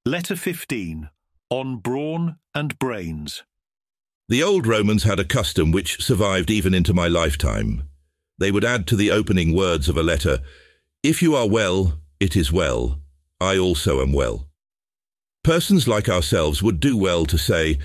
Letter 15. On Brawn and Brains. The old Romans had a custom which survived even into my lifetime. They would add to the opening words of a letter, "If you are well, it is well. I also am well." Persons like ourselves would do well to say,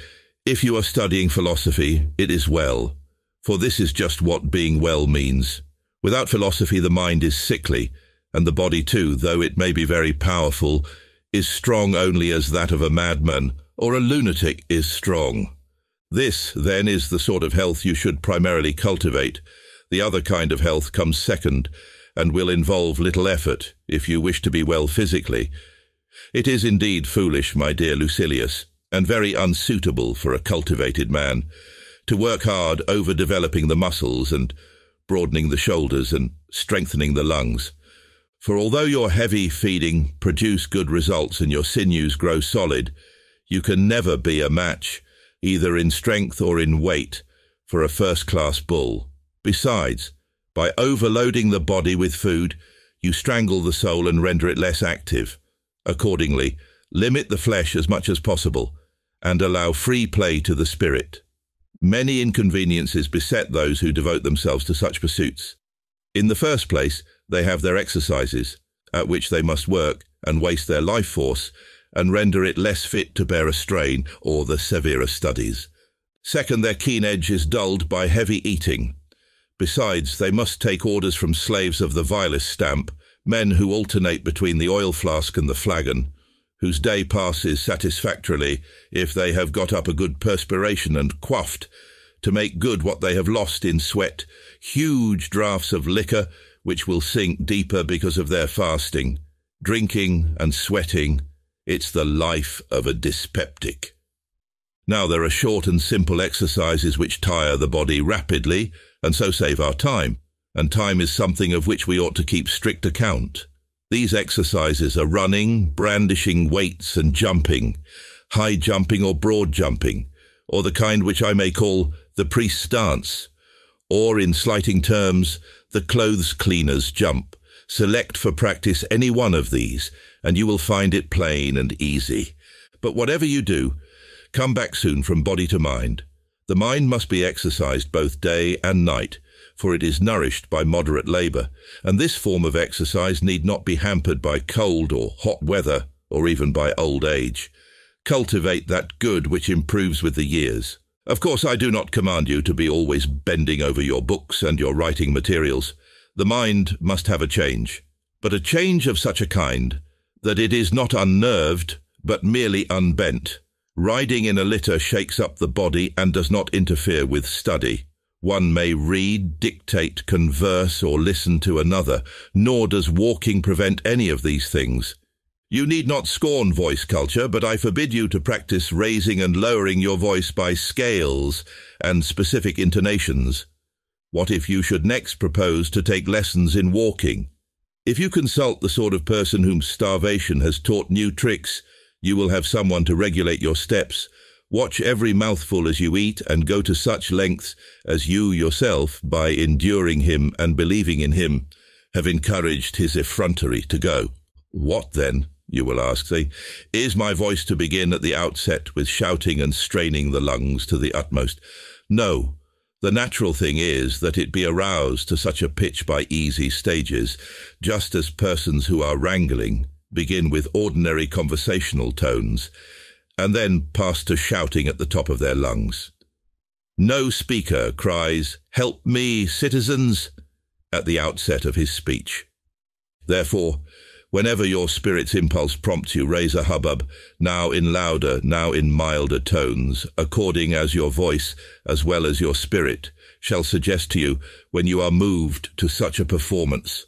"If you are studying philosophy, it is well," for this is just what being well means. Without philosophy, the mind is sickly, and the body too, though it may be very powerful, is strong only as that of a madman, or a lunatic is strong. This, then, is the sort of health you should primarily cultivate. The other kind of health comes second, and will involve little effort, if you wish to be well physically. It is indeed foolish, my dear Lucilius, and very unsuitable for a cultivated man, to work hard over developing the muscles and broadening the shoulders and strengthening the lungs. For although your heavy feeding produce good results and your sinews grow solid, you can never be a match, either in strength or in weight, for a first-class bull. Besides, by overloading the body with food, you strangle the soul and render it less active. Accordingly, limit the flesh as much as possible, and allow free play to the spirit. Many inconveniences beset those who devote themselves to such pursuits. In the first place, they have their exercises, at which they must work and waste their life force, and render it less fit to bear a strain or the severer studies. Second, their keen edge is dulled by heavy eating. Besides, they must take orders from slaves of the vilest stamp, men who alternate between the oil flask and the flagon, whose day passes satisfactorily if they have got up a good perspiration and quaffed, to make good what they have lost in sweat, huge draughts of liquor which will sink deeper because of their fasting. Drinking and sweating, it's the life of a dyspeptic. Now there are short and simple exercises which tire the body rapidly and so save our time, and time is something of which we ought to keep strict account. These exercises are running, brandishing weights and jumping, high jumping or broad jumping, or the kind which I may call the priest's dance, or in slighting terms, the clothes cleaner's jump. Select for practice any one of these, and you will find it plain and easy. But whatever you do, come back soon from body to mind. The mind must be exercised both day and night, for it is nourished by moderate labour, and this form of exercise need not be hampered by cold or hot weather, or even by old age. Cultivate that good which improves with the years. Of course, I do not command you to be always bending over your books and your writing materials. The mind must have a change, but a change of such a kind that it is not unnerved, but merely unbent. Riding in a litter shakes up the body and does not interfere with study. One may read, dictate, converse, or listen to another, nor does walking prevent any of these things. You need not scorn voice culture, but I forbid you to practice raising and lowering your voice by scales and specific intonations. What if you should next propose to take lessons in walking? If you consult the sort of person whom starvation has taught new tricks, you will have someone to regulate your steps. Watch every mouthful as you eat, and go to such lengths as you yourself, by enduring him and believing in him, have encouraged his effrontery to go. What then, you will ask, say, is my voice to begin at the outset with shouting and straining the lungs to the utmost? No, the natural thing is that it be aroused to such a pitch by easy stages, just as persons who are wrangling begin with ordinary conversational tones, and then pass to shouting at the top of their lungs. No speaker cries, "Help me, citizens," at the outset of his speech. Therefore, whenever your spirit's impulse prompts you, raise a hubbub, now in louder, now in milder tones, according as your voice, as well as your spirit, shall suggest to you when you are moved to such a performance.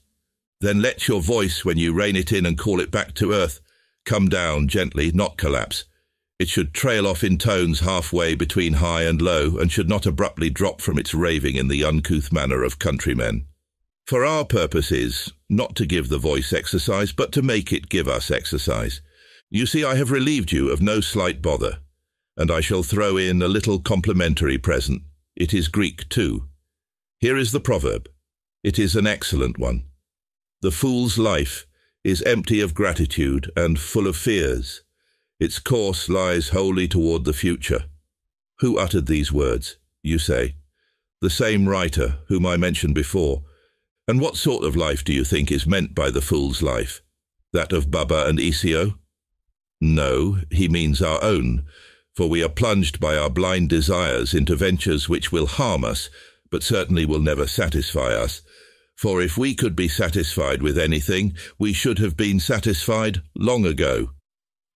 Then let your voice, when you rein it in and call it back to earth, come down gently, not collapse. It should trail off in tones halfway between high and low, and should not abruptly drop from its raving in the uncouth manner of countrymen. For our purpose is not to give the voice exercise, but to make it give us exercise. You see, I have relieved you of no slight bother, and I shall throw in a little complimentary present. It is Greek too. Here is the proverb. It is an excellent one. The fool's life is empty of gratitude and full of fears. Its course lies wholly toward the future. Who uttered these words, you say? The same writer whom I mentioned before. And what sort of life do you think is meant by the fool's life? That of Baba and Isio? No, he means our own, for we are plunged by our blind desires into ventures which will harm us, but certainly will never satisfy us. For if we could be satisfied with anything, we should have been satisfied long ago.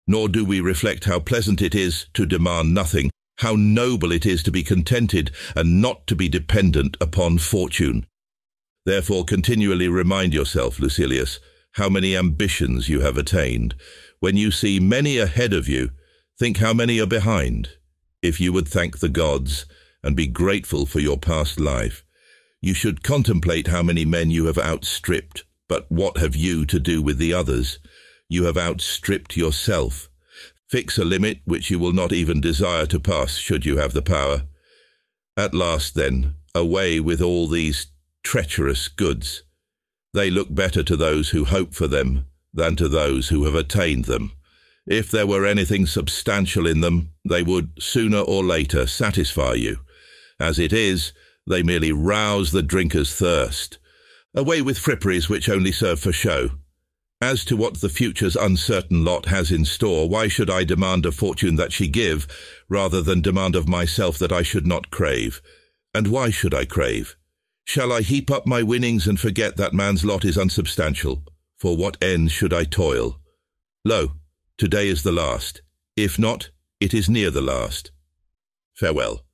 Nor do we reflect how pleasant it is to demand nothing, how noble it is to be contented and not to be dependent upon fortune. Therefore continually remind yourself, Lucilius, how many ambitions you have attained. When you see many ahead of you, think how many are behind. If you would thank the gods and be grateful for your past life, you should contemplate how many men you have outstripped. But what have you to do with the others? You have outstripped yourself. Fix a limit which you will not even desire to pass should you have the power. At last, then, away with all these treacherous goods. They look better to those who hope for them than to those who have attained them. If there were anything substantial in them, they would, sooner or later, satisfy you. As it is, they merely rouse the drinker's thirst. Away with fripperies which only serve for show. As to what the future's uncertain lot has in store, why should I demand of fortune that she give, rather than demand of myself that I should not crave? And why should I crave? Shall I heap up my winnings and forget that man's lot is unsubstantial? For what end should I toil? Lo, today is the last. If not, it is near the last. Farewell.